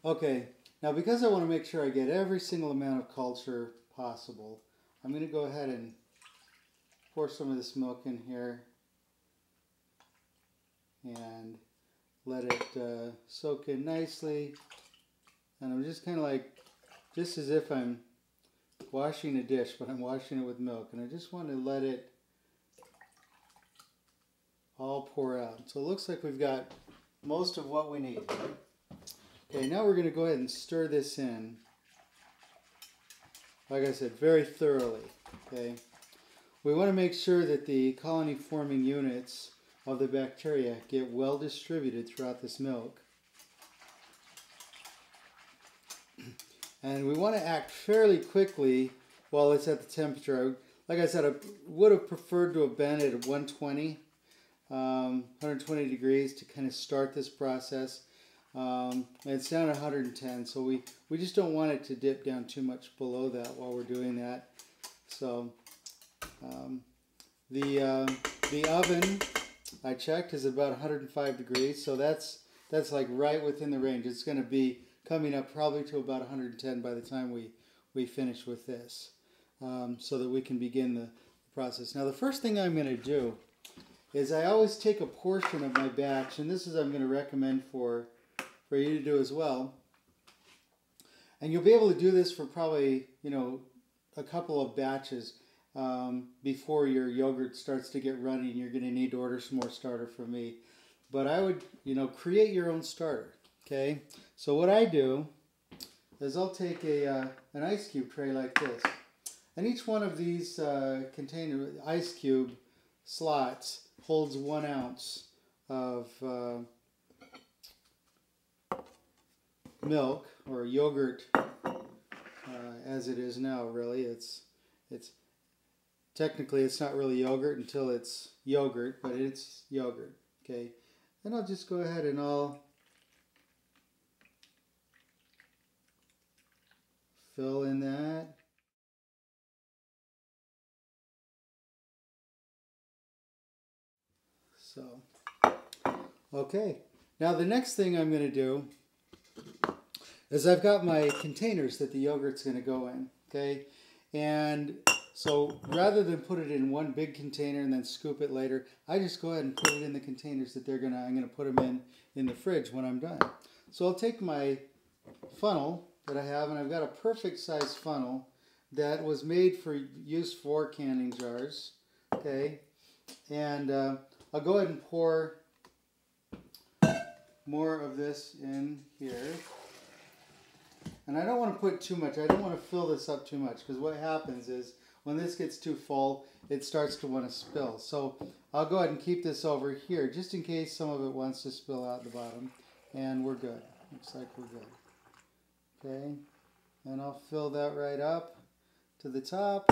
Okay, now because I want to make sure I get every single amount of culture possible, I'm going to go ahead and pour some of this milk in here and let it soak in nicely. And I'm just kind of like, just as if I'm washing a dish, but I'm washing it with milk. And I just want to let it all pour out. So it looks like we've got most of what we need. Okay, now we're going to go ahead and stir this in. Like I said, very thoroughly. Okay, we want to make sure that the colony forming units of the bacteria get well distributed throughout this milk. And we want to act fairly quickly while it's at the temperature. Like I said, I would have preferred to have been at 120, 120 degrees to kind of start this process. It's down at 110, so we just don't want it to dip down too much below that while we're doing that. So the oven I checked is about 105 degrees, so that's like right within the range. It's going to be coming up probably to about 110 by the time we finish with this, so that we can begin the process. Now the first thing I'm going to do is I always take a portion of my batch, and this is I'm going to recommend for you to do as well. And you'll be able to do this for probably, a couple of batches before your yogurt starts to get runny and you're going to need to order some more starter from me. But I would, create your own starter, okay? So what I do is I'll take an ice cube tray like this. And each one of these ice cube slots holds 1 ounce of milk or yogurt, as it is now. Really, it's technically it's not really yogurt until it's yogurt, but it's yogurt. Okay, and I'll just go ahead and I'll fill in that. So, okay. Now the next thing I'm going to do is I've got my containers that the yogurt's going to go in, okay? And so rather than put it in one big container and then scoop it later, I just go ahead and put it in the containers that I'm going to put them in the fridge when I'm done. So I'll take my funnel that I have, and I've got a perfect size funnel that was made for use for canning jars, okay? And I'll go ahead and pour more of this in here. And I don't want to put too much. I don't want to fill this up too much, because what happens is when this gets too full, it starts to want to spill. So I'll go ahead and keep this over here just in case some of it wants to spill out the bottom. And we're good. Looks like we're good. Okay. And I'll fill that right up to the top.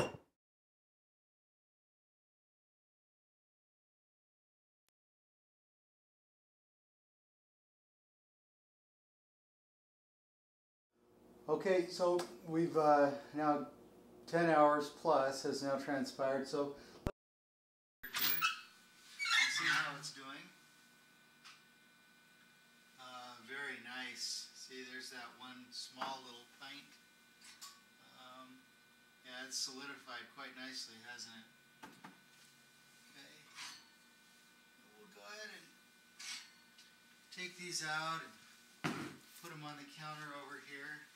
Okay, so we've now 10 hours plus has now transpired, so let's see how it's doing. Very nice. See, there's that one small little pint. Yeah, it's solidified quite nicely, hasn't it? Okay. We'll go ahead and take these out and put them on the counter over here.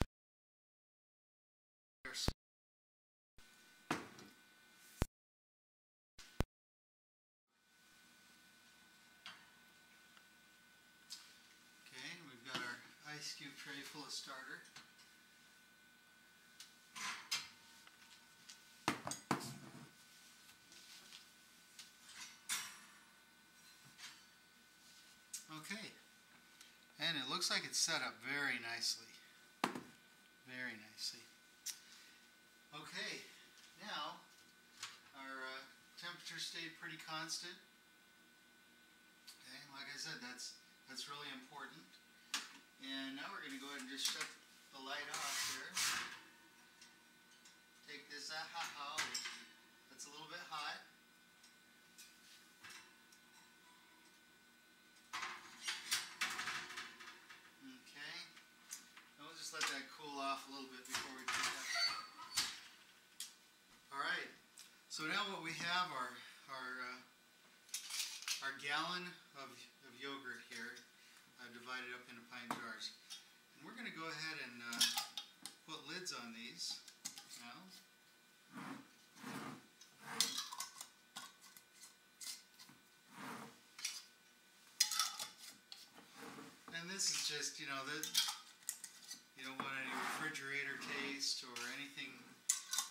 Okay, we've got our ice cube tray full of starter. Okay, and it looks like it's set up very nicely. Very nicely. Okay, now our temperature stayed pretty constant. Okay, like I said, that's really important. And now we're going to go ahead and just shut the light off here. Take this out. That's a little bit hot. Okay. have our gallon of yogurt here. I've divided up into pint jars. And we're going to go ahead and put lids on these now. And this is just, you don't want any refrigerator taste or anything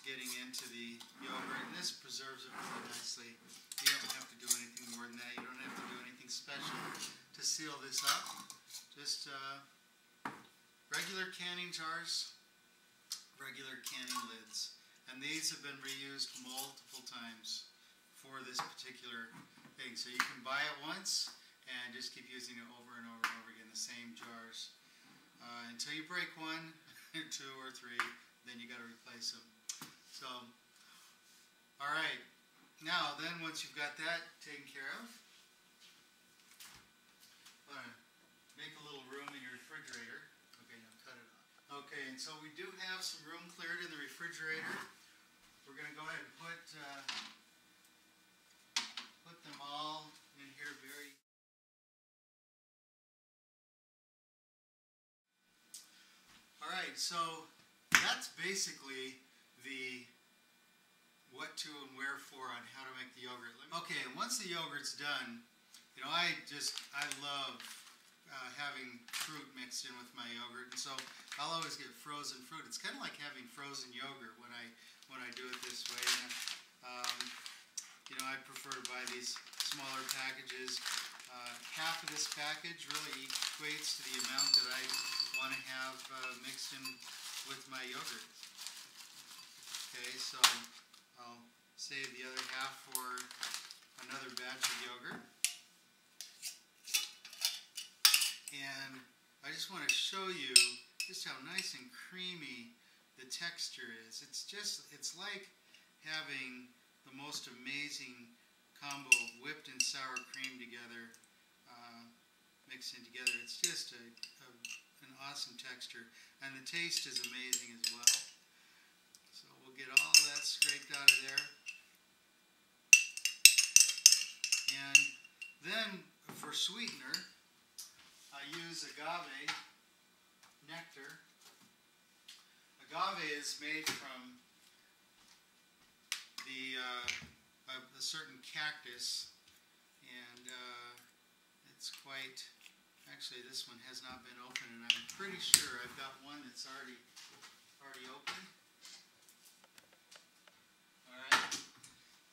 getting into the yogurt. And this preserves it really nicely. You don't have to do anything more than that. You don't have to do anything special to seal this up. Just regular canning jars, regular canning lids. And these have been reused multiple times for this particular thing. So you can buy it once and just keep using it over and over and over again, the same jars. Until you break one, or two, or three, then you got to replace them. So, alright. Now, then, once you've got that taken care of, make a little room in your refrigerator. Okay, now cut it off. Okay, and so we do have some room cleared in the refrigerator. We're going to go ahead and put them all in here very. Alright, so that's basically the what to and where for on how to make the yogurt. Okay, once the yogurt's done, I love having fruit mixed in with my yogurt, and so I'll always get frozen fruit. It's kind of like having frozen yogurt when I do it this way. And, I prefer to buy these smaller packages. Half of this package really equates to the amount that I want to have mixed in with my yogurt. Okay, so I'll save the other half for another batch of yogurt. And I just want to show you just how nice and creamy the texture is. It's like having the most amazing combo of whipped and sour cream together, mixed in together. It's just an awesome texture, and the taste is amazing as well. So we'll get all that scraped out of there. And then for sweetener, I use agave nectar. Agave is made from a certain cactus, and it's quite. Actually, this one has not been opened, and I'm pretty sure I've got one that's already open. All right,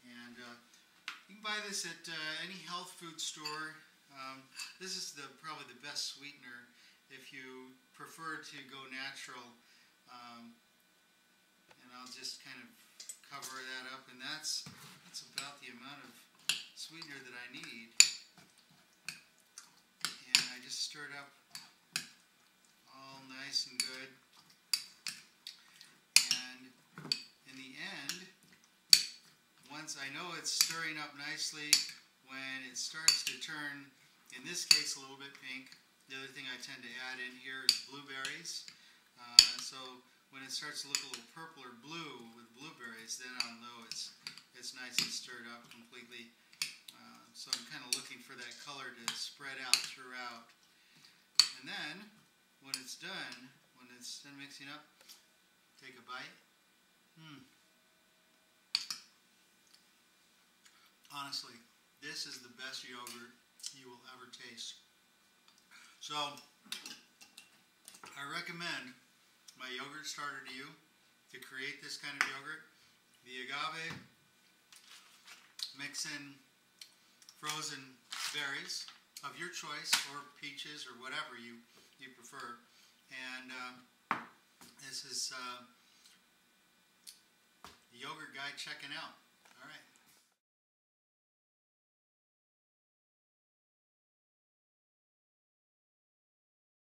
and you can buy this at any health food store. This is probably the best sweetener if you prefer to go natural. And I'll just kind of cover that up, and that's about the amount of sweetener that I need. And I just stir it up all nice and good. And in the end, once I know it's stirring up nicely, when it starts to turn, in this case, a little bit pink. The other thing I tend to add in here is blueberries. So when it starts to look a little purple or blue with blueberries, then I'll know it's nice and stirred up completely. So I'm kind of looking for that color to spread out throughout. And then, when it's done mixing up, take a bite. Honestly, this is the best yogurt you will ever taste. So, I recommend my yogurt starter to you to create this kind of yogurt. The agave, mix in frozen berries of your choice, or peaches, or whatever you prefer. And this is the yogurt guy checking out. All right.